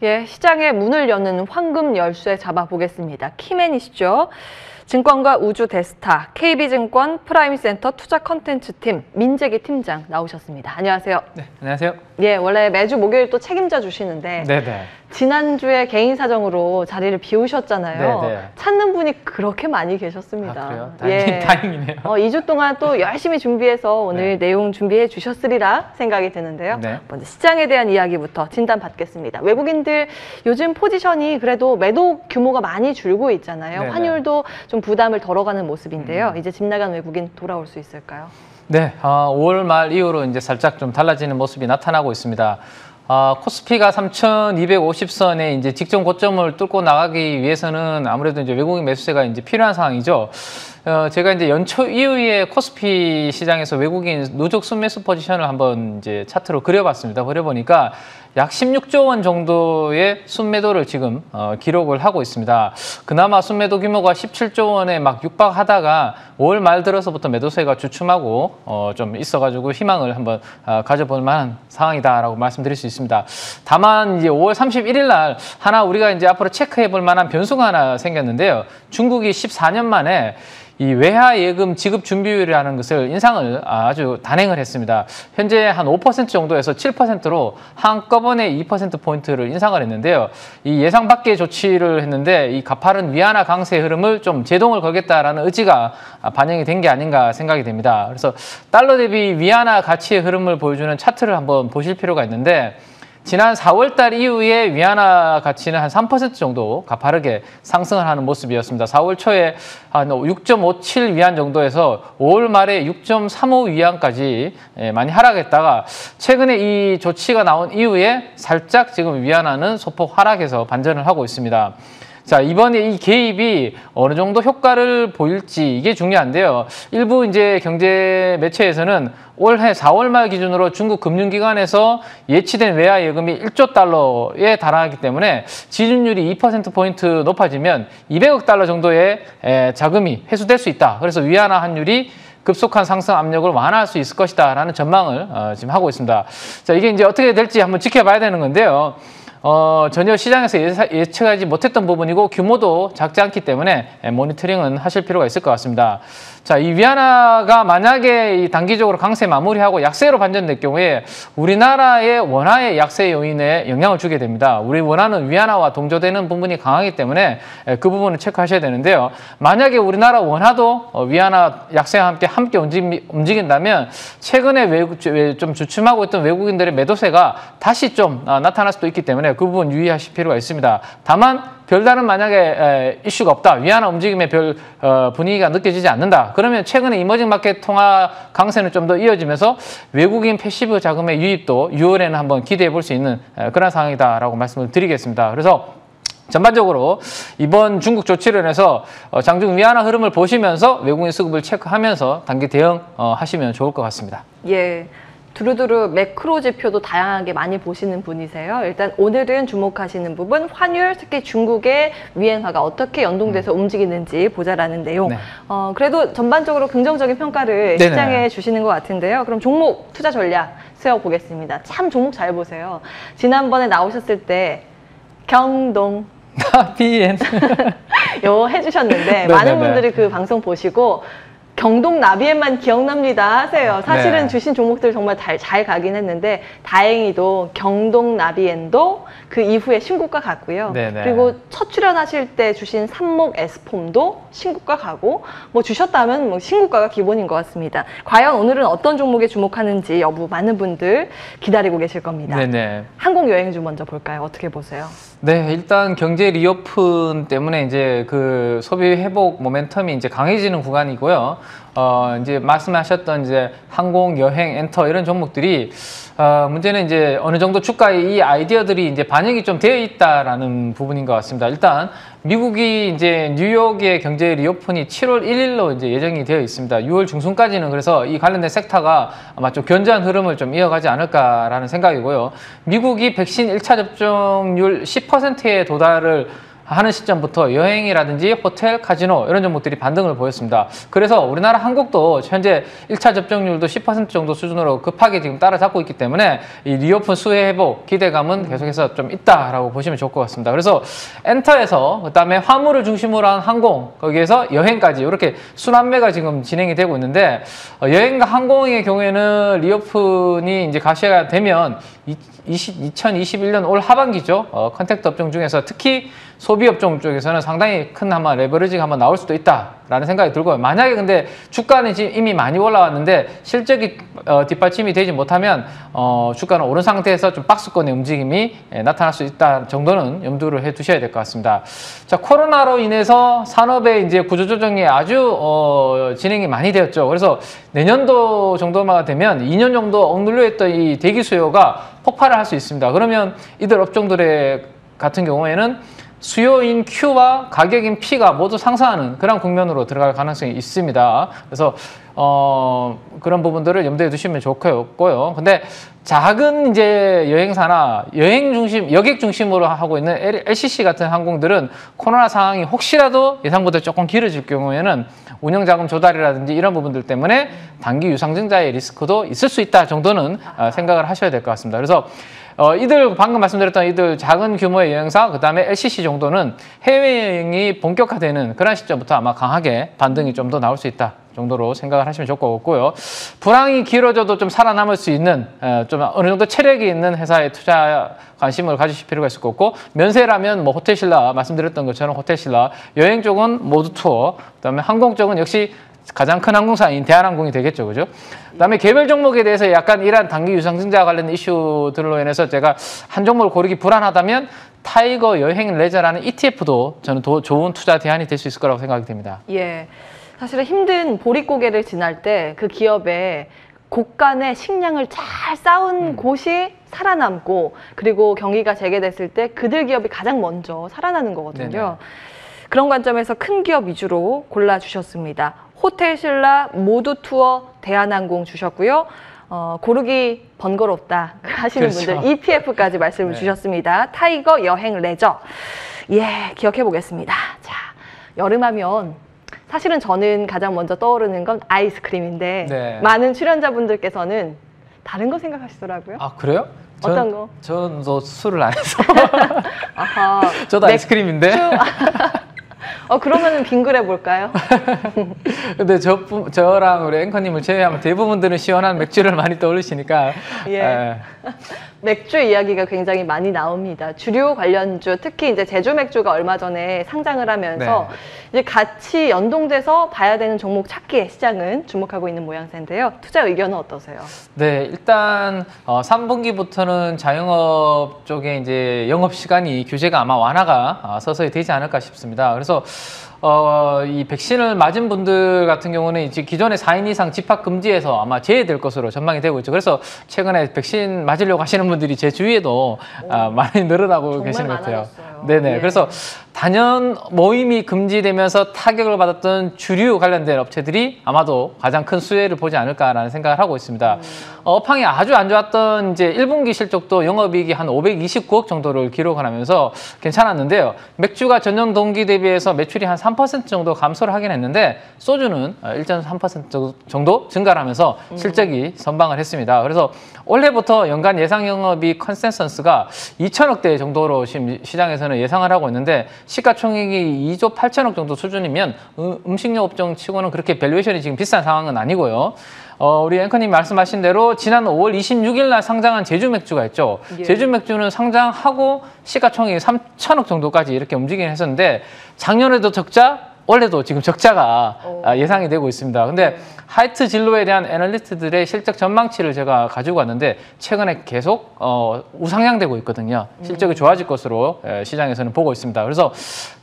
예, 시장의 문을 여는 황금 열쇠 잡아보겠습니다. 키맨이시죠? 증권가 우주 대스타, KB증권 프라임센터 투자 컨텐츠팀 민재기 팀장 나오셨습니다. 안녕하세요. 네, 안녕하세요. 예, 원래 매주 목요일 또 책임져 주시는데 네네. 지난주에 개인 사정으로 자리를 비우셨잖아요. 네네. 찾는 분이 그렇게 많이 계셨습니다. 아, 그래요? 예. 다행이네요. 2주 동안 또 열심히 준비해서 오늘 네. 내용 준비해 주셨으리라 생각이 드는데요. 네. 먼저 시장에 대한 이야기부터 진단 받겠습니다. 외국인들 요즘 포지션이 그래도 매도 규모가 많이 줄고 있잖아요. 네네. 환율도 좀 부담을 덜어가는 모습인데요. 이제 집 나간 외국인 돌아올 수 있을까요? 네, 5월 말 이후로 이제 살짝 좀 달라지는 모습이 나타나고 있습니다. 코스피가 3,250선에 이제 직전 고점을 뚫고 나가기 위해서는 아무래도 이제 외국인 매수세가 이제 필요한 상황이죠. 제가 이제 연초 이후에 코스피 시장에서 외국인 누적 순매수 포지션을 한번 이제 차트로 그려봤습니다. 그려보니까 약 16조 원 정도의 순매도를 지금 기록을 하고 있습니다. 그나마 순매도 규모가 17조 원에 막 육박하다가 5월 말 들어서부터 매도세가 주춤하고 좀 있어가지고 희망을 한번 가져볼 만한 상황이다라고 말씀드릴 수 있습니다. 다만 이제 5월 31일 날 하나 우리가 이제 앞으로 체크해볼 만한 변수가 하나 생겼는데요. 중국이 14년 만에 이 외화 예금 지급 준비율이라는 것을 인상을 아주 단행을 했습니다. 현재 한 5% 정도에서 7%로 한꺼번에 2%포인트를 인상을 했는데요. 이 예상 밖의 조치를 했는데 이 가파른 위안화 강세 흐름을 좀 제동을 걸겠다라는 의지가 반영이 된 게 아닌가 생각이 됩니다. 그래서 달러 대비 위안화 가치의 흐름을 보여주는 차트를 한번 보실 필요가 있는데 지난 4월 달 이후에 위안화 가치는 한 3% 정도 가파르게 상승을 하는 모습이었습니다. 4월 초에 한 6.57 위안 정도에서 5월 말에 6.35 위안까지 많이 하락했다가 최근에 이 조치가 나온 이후에 살짝 지금 위안화는 소폭 하락해서 반전을 하고 있습니다. 자, 이번에 이 개입이 어느 정도 효과를 보일지 이게 중요한데요. 일부 이제 경제 매체에서는 올해 4월 말 기준으로 중국 금융기관에서 예치된 외화 예금이 1조 달러에 달하기 때문에 지준율이 2%포인트 높아지면 200억 달러 정도의 자금이 회수될 수 있다. 그래서 위안화 환율이 급속한 상승 압력을 완화할 수 있을 것이다라는 전망을 지금 하고 있습니다. 자, 이게 이제 어떻게 될지 한번 지켜봐야 되는 건데요. 전혀 시장에서 예측하지 못했던 부분이고 규모도 작지 않기 때문에 모니터링은 하실 필요가 있을 것 같습니다. 자, 이 위안화가 만약에 이 단기적으로 강세 마무리하고 약세로 반전될 경우에 우리나라의 원화의 약세 요인에 영향을 주게 됩니다. 우리 원화는 위안화와 동조되는 부분이 강하기 때문에 그 부분을 체크하셔야 되는데요. 만약에 우리나라 원화도 위안화 약세와 함께 움직인다면 최근에 좀 주춤하고 있던 외국인들의 매도세가 다시 좀 나타날 수도 있기 때문에 그 부분 유의하실 필요가 있습니다. 다만 별다른 만약에 이슈가 없다. 위안화 움직임의 별 분위기가 느껴지지 않는다. 그러면 최근에 이머징 마켓 통화 강세는 좀 더 이어지면서 외국인 패시브 자금의 유입도 6월에는 한번 기대해 볼 수 있는 그런 상황이다라고 말씀을 드리겠습니다. 그래서 전반적으로 이번 중국 조치를 인해서 장중 위안화 흐름을 보시면서 외국인 수급을 체크하면서 단기 대응 하시면 좋을 것 같습니다. 예. 두루두루 매크로 지표도 다양하게 많이 보시는 분이세요. 일단 오늘은 주목하시는 부분 환율, 특히 중국의 위안화가 어떻게 연동돼서 움직이는지 보자라는 내용. 네. 그래도 전반적으로 긍정적인 평가를 네네. 시장에 주시는 것 같은데요. 그럼 종목 투자 전략 세워보겠습니다. 참 종목 잘 보세요. 지난번에 나오셨을 때 경동 BN 요 해주셨는데 많은 분들이 그 방송 보시고 경동 나비엔만 기억납니다 하세요. 사실은 네. 주신 종목들 정말 잘 가긴 했는데 다행히도 경동 나비엔도 그 이후에 신고가 갔고요. 네네. 그리고 첫 출연하실 때 주신 삼목 에스폼도 신고가 가고 뭐 주셨다면 뭐 신고가가 기본인 것 같습니다. 과연 오늘은 어떤 종목에 주목하는지 여부 많은 분들 기다리고 계실 겁니다. 네네. 항공여행주 먼저 볼까요? 어떻게 보세요? 네, 일단 경제 리오픈 때문에 이제 그 소비 회복 모멘텀이 이제 강해지는 구간이고요. 이제 말씀하셨던 이제 항공, 여행, 엔터 이런 종목들이 문제는 이제 어느 정도 주가에 이 아이디어들이 이제 반영이 좀 되어 있다라는 부분인 것 같습니다. 일단 미국이 이제 뉴욕의 경제 리오픈이 7월 1일로 이제 예정이 되어 있습니다. 6월 중순까지는 그래서 이 관련된 섹터가 아마 좀 견조한 흐름을 좀 이어가지 않을까라는 생각이고요. 미국이 백신 1차 접종률 10%에 도달을 하는 시점부터 여행이라든지 호텔, 카지노 이런 종목들이 반등을 보였습니다. 그래서 우리나라 한국도 현재 1차 접종률도 10% 정도 수준으로 급하게 지금 따라잡고 있기 때문에 이 리오픈 수혜 회복 기대감은 계속해서 좀 있다라고 보시면 좋을 것 같습니다. 그래서 엔터에서 그다음에 화물을 중심으로 한 항공, 거기에서 여행까지 이렇게 순환매가 지금 진행이 되고 있는데 여행과 항공의 경우에는 리오픈이 이제 가시가 되면 2021년 올 하반기죠. 컨택트 업종 중에서 특히 소비 업종 쪽에서는 상당히 큰 한번 레버리지가 한번 나올 수도 있다라는 생각이 들고요. 만약에 근데 주가는 지금 이미 많이 올라왔는데 실적이 뒷받침이 되지 못하면 주가는 오른 상태에서 좀 박스권의 움직임이 나타날 수 있다 정도는 염두를 해 두셔야 될 것 같습니다. 자, 코로나로 인해서 산업의 이제 구조조정이 아주 진행이 많이 되었죠. 그래서 내년도 정도만 되면 2년 정도 억눌려 있던 이 대기 수요가 폭발을 할 수 있습니다. 그러면 이들 업종들의 같은 경우에는 수요인 Q와 가격인 P가 모두 상승하는 그런 국면으로 들어갈 가능성이 있습니다. 그래서 그런 부분들을 염두에 두시면 좋고요. 근데 작은 이제 여행사나 여객 중심으로 하고 있는 LCC 같은 항공들은 코로나 상황이 혹시라도 예상보다 조금 길어질 경우에는 운영자금 조달이라든지 이런 부분들 때문에 단기 유상증자의 리스크도 있을 수 있다 정도는 생각을 하셔야 될 것 같습니다. 그래서 이들 방금 말씀드렸던 이들 작은 규모의 여행사 그다음에 LCC 정도는 해외여행이 본격화되는 그런 시점부터 아마 강하게 반등이 좀 더 나올 수 있다 정도로 생각을 하시면 좋을 것 같고요. 불황이 길어져도 좀 살아남을 수 있는 좀 어느 정도 체력이 있는 회사에 투자 관심을 가지실 필요가 있을 것 같고 면세라면 뭐 호텔신라 말씀드렸던 것처럼 호텔신라 여행 쪽은 모두투어 그다음에 항공 쪽은 역시 가장 큰 항공사인 대한항공이 되겠죠, 그죠? 그다음에 개별 종목에 대해서 약간 이러한 단기 유상증자 관련 이슈들로 인해서 제가 한 종목을 고르기 불안하다면 타이거 여행 레저라는 ETF도 저는 더 좋은 투자 대안이 될 수 있을 거라고 생각이 됩니다. 예, 사실은 힘든 보릿고개를 지날 때 그 기업의 곳간의 식량을 잘 쌓은 곳이 살아남고 그리고 경기가 재개됐을 때 그들 기업이 가장 먼저 살아나는 거거든요. 네네. 그런 관점에서 큰 기업 위주로 골라주셨습니다. 호텔신라, 모두투어, 대한항공 주셨고요. 고르기 번거롭다 하시는 그렇죠. 분들 ETF까지 말씀을 네. 주셨습니다. 타이거 여행 레저. 예, 기억해 보겠습니다. 자, 여름하면 사실은 저는 가장 먼저 떠오르는 건 아이스크림인데 네. 많은 출연자분들께서는 다른 거 생각하시더라고요. 아, 그래요? 어떤 거? 저도 술을 안 해서. 아하. 저도 아이스크림인데. 그러면은 빙그레 볼까요? 근데 저랑 우리 앵커님을 제외하면 대부분들은 시원한 맥주를 많이 떠올리시니까. 예. 맥주 이야기가 굉장히 많이 나옵니다. 주류 관련주, 특히 이제 제주 맥주가 얼마 전에 상장을 하면서 이제 같이 연동돼서 봐야 되는 종목 찾기에 시장은 주목하고 있는 모양새인데요. 투자 의견은 어떠세요? 네, 일단 3분기부터는 자영업 쪽에 이제 영업 시간이 규제가 아마 완화가 서서히 되지 않을까 싶습니다. 그래서 이 백신을 맞은 분들 같은 경우는 이제 기존의 4인 이상 집합 금지에서 아마 제외될 것으로 전망이 되고 있죠. 그래서 최근에 백신 맞으려고 하시는 분들이 제 주위에도 많이 늘어나고 계시는 것 같아요. 네네. 예. 그래서 단연 모임이 금지되면서 타격을 받았던 주류 관련된 업체들이 아마도 가장 큰 수혜를 보지 않을까라는 생각을 하고 있습니다. 업황이 아주 안 좋았던 이제 1분기 실적도 영업이익이 한 529억 정도를 기록을 하면서 괜찮았는데요. 맥주가 전년 동기 대비해서 매출이 한 3% 정도 감소를 하긴 했는데 소주는 1.3% 정도 증가를 하면서 실적이 선방을 했습니다. 그래서 올해부터 연간 예상 영업이익 컨센서스가 2천억대 정도로 지금 시장에서는 예상을 하고 있는데 시가총액이 2조 8천억 정도 수준이면 음식료 업종 치고는 그렇게 밸류에이션이 지금 비싼 상황은 아니고요. 우리 앵커님 말씀하신 대로 지난 5월 26일 날 상장한 제주 맥주가 있죠. 예. 제주 맥주는 상장하고 시가총액이 3천억 정도까지 이렇게 움직이긴 했었는데 작년에도 적자, 올해도 지금 적자가 예상이 되고 있습니다. 근데 하이트 진로에 대한 애널리스트들의 실적 전망치를 제가 가지고 왔는데 최근에 계속 우상향되고 있거든요. 실적이 좋아질 것으로 시장에서는 보고 있습니다. 그래서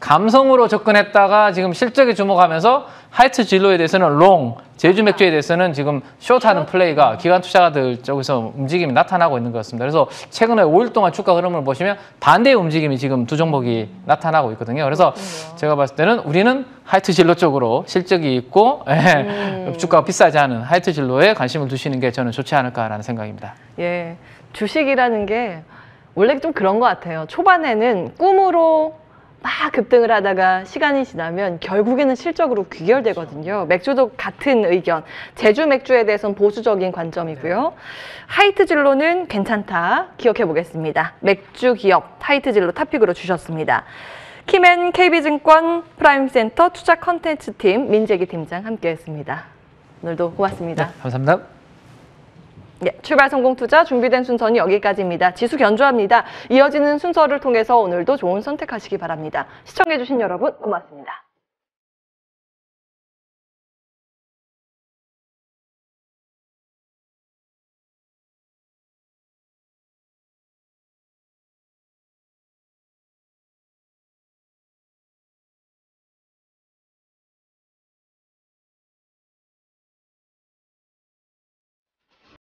감성으로 접근했다가 지금 실적에 주목하면서 하이트 진로에 대해서는 롱, 제주 맥주에 대해서는 지금 숏하는 플레이가 기관 투자가들 쪽에서 움직임이 나타나고 있는 것 같습니다. 그래서 최근에 5일 동안 주가 흐름을 보시면 반대의 움직임이 지금 두 종목이 나타나고 있거든요. 그래서 제가 봤을 때는 우리는 하이트 진로 쪽으로 실적이 있고 주가가 비싸지 않은 하이트 진로에 관심을 두시는 게 저는 좋지 않을까라는 생각입니다. 예, 주식이라는 게 원래 좀 그런 것 같아요. 초반에는 꿈으로 막 급등을 하다가 시간이 지나면 결국에는 실적으로 귀결되거든요. 맥주도 같은 의견. 제주 맥주에 대해서는 보수적인 관점이고요. 하이트 진로는 괜찮다. 기억해 보겠습니다. 맥주 기업 하이트 진로 탑픽으로 주셨습니다. 키맨 KB증권 프라임센터 투자 컨텐츠팀 민재기 팀장 함께했습니다. 오늘도 고맙습니다. 네, 감사합니다. 예, 출발 성공 투자 준비된 순서는 여기까지입니다. 지수 견조합니다. 이어지는 순서를 통해서 오늘도 좋은 선택하시기 바랍니다. 시청해주신 여러분 고맙습니다.